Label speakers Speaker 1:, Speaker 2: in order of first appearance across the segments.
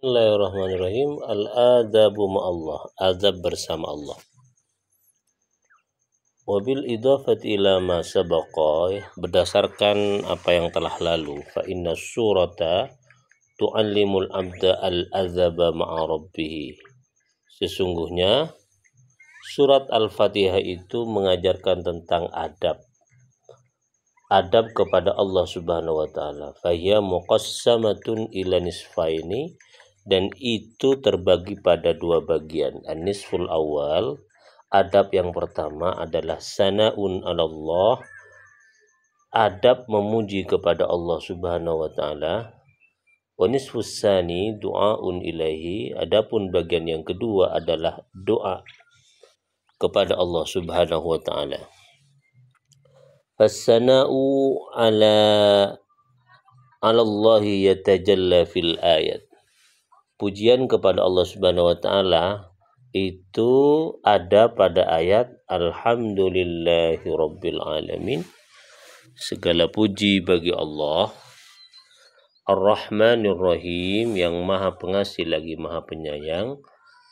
Speaker 1: Bismillahirrahmanirrahim. Al-adabu ma'allah. Adab bersama Allah. Wabil idafat ila ma sabaqa, berdasarkan apa yang telah lalu, fa inna surata tu'allimul abda al-azaba ma'a rabbih. Sesungguhnya surat Al-Fatihah itu mengajarkan tentang adab kepada Allah Subhanahu wa taala. Fahiya muqassamatun ila nisfaini, dan itu terbagi pada dua bagian. An-nisful awal, adab yang pertama adalah sana'un 'alallah, adab memuji kepada Allah Subhanahu wa taala. Wa nisfus tsani du'aun ilaihi, adapun bagian yang kedua adalah doa kepada Allah Subhanahu wa taala. As-sana'u 'ala Allah yatajalla fil ayat. Pujian kepada Allah Subhanahu wa taala itu ada pada ayat Alhamdulillahirabbil alamin. Segala puji bagi Allah Ar-Rahmanir Rahim, yang Maha Pengasih lagi Maha Penyayang,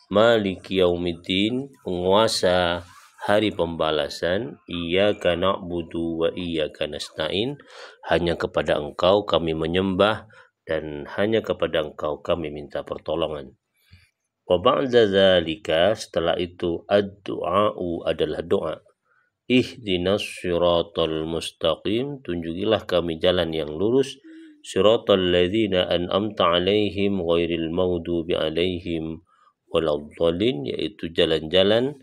Speaker 1: Maliki Yaumiddin, penguasa hari pembalasan, Iyyaka na'budu wa iyyaka nasta'in, hanya kepada Engkau kami menyembah dan hanya kepada Engkau kami minta pertolongan. Wa ba'da dzalika, setelah itu ad-du'a'u adalah doa. Ihdinas siratal mustaqim, tunjukilah kami jalan yang lurus, siratal ladzina an'amta 'alaihim ghairil maghdubi 'alaihim waladdallin, yaitu jalan-jalan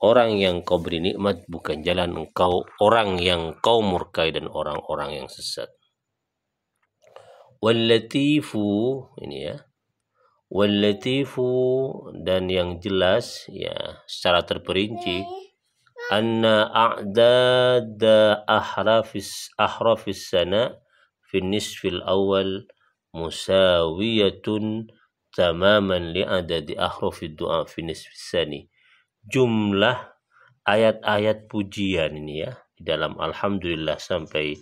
Speaker 1: orang yang kau beri nikmat, bukan jalan engkau orang yang kau murkai dan orang-orang yang sesat. Wallatifu, ini ya, wallatifu, dan yang jelas ya secara terperinci, anna a'dada ahrafis sana fi nisfil awal musawiyatun tamaman li'adadi ahrafid du'a fi nisfis sani. Jumlah ayat-ayat pujian ini ya di dalam alhamdulillah sampai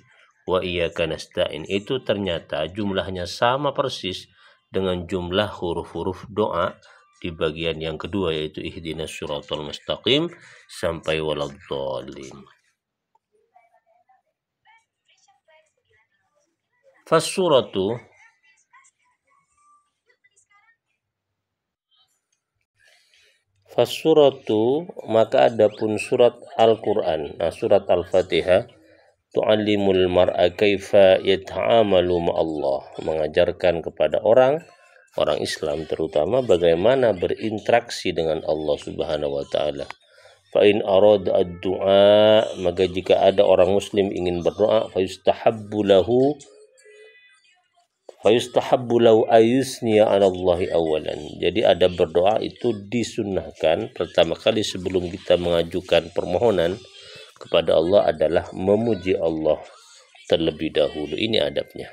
Speaker 1: wa iyyaka nasta'in itu ternyata jumlahnya sama persis dengan jumlah huruf-huruf doa di bagian yang kedua, yaitu ihdinas siratal mustaqim sampai waladdallin. Fasuratu, maka adapun surat Al-Quran, surat Al-Fatihah, tu'allimul mar'a kaifa yata'amalu ma'allah, mengajarkan kepada orang Islam terutama bagaimana berinteraksi dengan Allah Subhanahu wa taala. Fa in arada ad-du'a, maka jika ada orang muslim ingin berdoa, fayustahabbu lahu ayusniya 'alallahi awalan. Jadi ada berdoa itu disunnahkan pertama kali sebelum kita mengajukan permohonan kepada Allah adalah memuji Allah terlebih dahulu. Ini adabnya.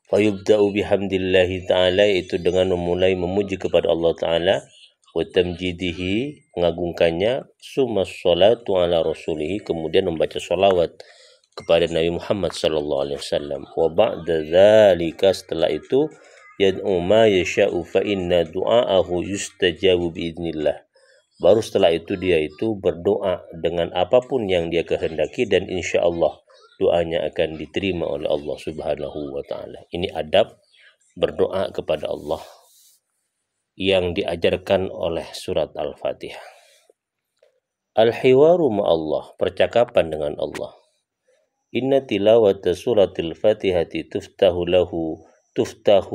Speaker 1: Fayubda'u bihamdillahi ta'ala, itu dengan memulai memuji kepada Allah ta'ala, wa tamjidihi, mengagungkannya, summa sholatu ala rasulihi, kemudian membaca sholawat kepada Nabi Muhammad sallallahu alaihi wasallam. Wa ba'da dzalika, setelah itu, yad'u ma yasha'u fa inna du'aahu yustajabu biidznillah. Baru setelah itu dia itu berdoa dengan apapun yang dia kehendaki dan insya Allah doanya akan diterima oleh Allah Subhanahu wa taala. Ini adab berdoa kepada Allah yang diajarkan oleh surat Al-Fatihah. Al-hiwaru ma'allah, percakapan dengan Allah. Inna tilawata suratil Fatihati tuftahu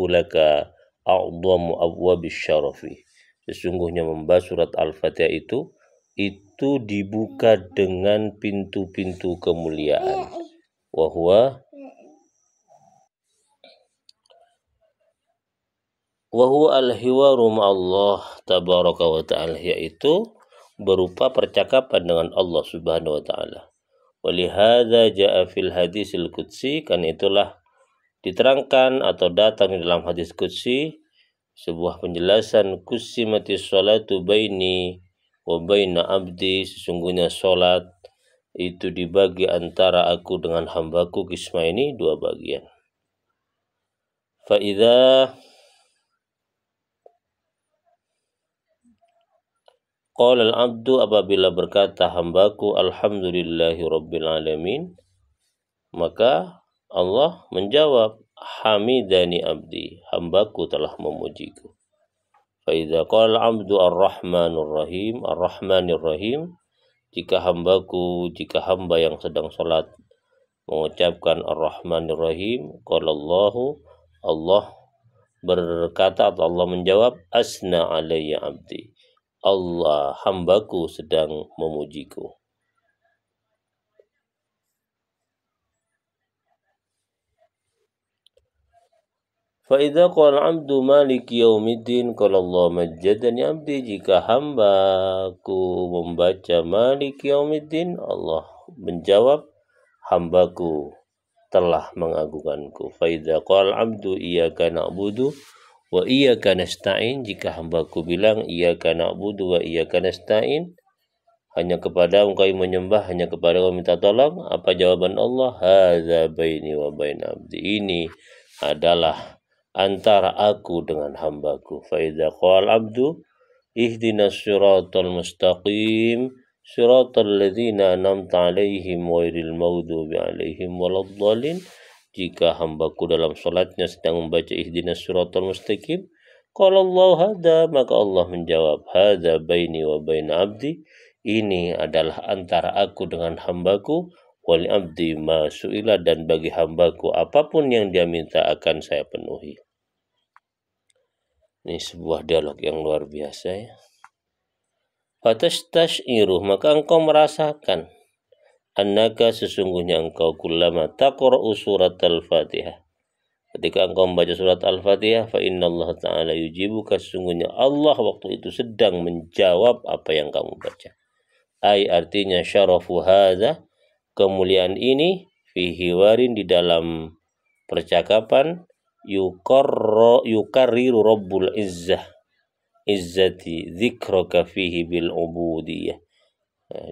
Speaker 1: laka a'dhamu abwabis syarafi. Sesungguhnya membahas surat Al-Fatihah itu dibuka dengan pintu-pintu kemuliaan. Wa huwa al-hiwaru ma'allah tabaraka wa ta'ala, yaitu berupa percakapan dengan Allah Subhanahu wa taala. Walihadza jaa fil hadisil qudsi, kan itulah diterangkan atau datang dalam hadis qudsi sebuah penjelasan, kusimatis sholatu baini wa baina abdi, sesungguhnya sholat itu dibagi antara aku dengan hambaku, kisma ini dua bagian. Fa idza qala al-abdu, apabila berkata hambaku alhamdulillahi rabbil alamin, maka Allah menjawab hamidani abdi, hambaku telah memujiku. Fa idza qala al-abdu ar-rahmanur rahim, ar-rahmanir rahim, jika hamba yang sedang salat mengucapkan ar-rahmanir rahim, qala Allah berkata atau Allah menjawab asna alayya abdi, hambaku sedang memujiku. Fa idza qala abdu maliki yaumiddin, qala Allah majjadani abdi, jika hambaku membaca maliki yaumiddin, Allah menjawab hambaku telah mengagungkanku. Fa idza qala abdu iyyaka na'budu wa iyyaka nasta'in, jika hambaku bilang iyyaka na'budu wa iyyaka nasta'in, hanya kepada Engkau menyembah, hanya kepada Engkau minta tolong, apa jawaban Allah? Hadza baini wa baina abdi, ini adalah antara aku dengan hambaku. Fa idza qala abdu ihdinas siratal mustaqim siratal ladzina an'amta 'alaihim ghairil maghdubi 'alaihim waladdallin, jika hambaku dalam salatnya sedang membaca ihdinas siratal mustaqim, qala Allah hadza, maka Allah menjawab hadza baini wa baina abdi, ini adalah antara aku dengan hambaku, wali abdi ma su'ila, dan bagi hambaku apapun yang dia minta akan saya penuhi. Ini sebuah dialog yang luar biasa ya. Fatastash'iru, maka engkau merasakan, annaka, sesungguhnya engkau, kullama taqra'u surat al-Fatihah, ketika engkau membaca surat al-Fatihah, fa innallaha ta'ala yujibuka, sesungguhnya Allah waktu itu sedang menjawab apa yang kamu baca. Ai, artinya syarafu hadza, kemuliaan ini, fi hiwarin, di dalam percakapan, yukarriru rabbul izzati dzikraka fihi bil ubudiyah,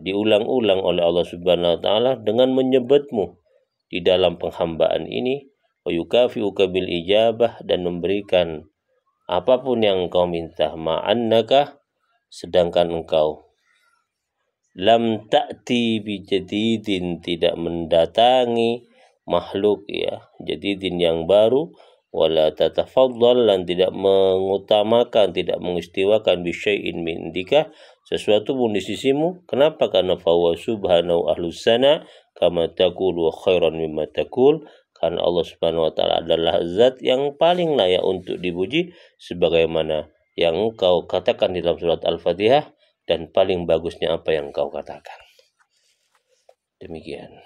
Speaker 1: diulang-ulang oleh Allah Subhanahu wa taala dengan menyebutmu di dalam penghambaan ini, wa yukafiuka bil ijabah, dan memberikan apapun yang engkau minta, ma'annaka, sedangkan engkau lam ta'ti bi jadidin, tidak mendatangi makhluk ya, jadidin yang baru, wala tatafaddal, dan tidak mengutamakan, tidak mengistiwakan bisyai'in min indika, sesuatu pun di sisimu. Kenapa? Karena fawa subhanahu ahlus sana kama taqul wa khairan mimma taqul, karena Allah Subhanahu wa taala adalah zat yang paling layak untuk dipuji sebagaimana yang engkau katakan di dalam surat Al-Fatihah, dan paling bagusnya apa yang engkau katakan. Demikian.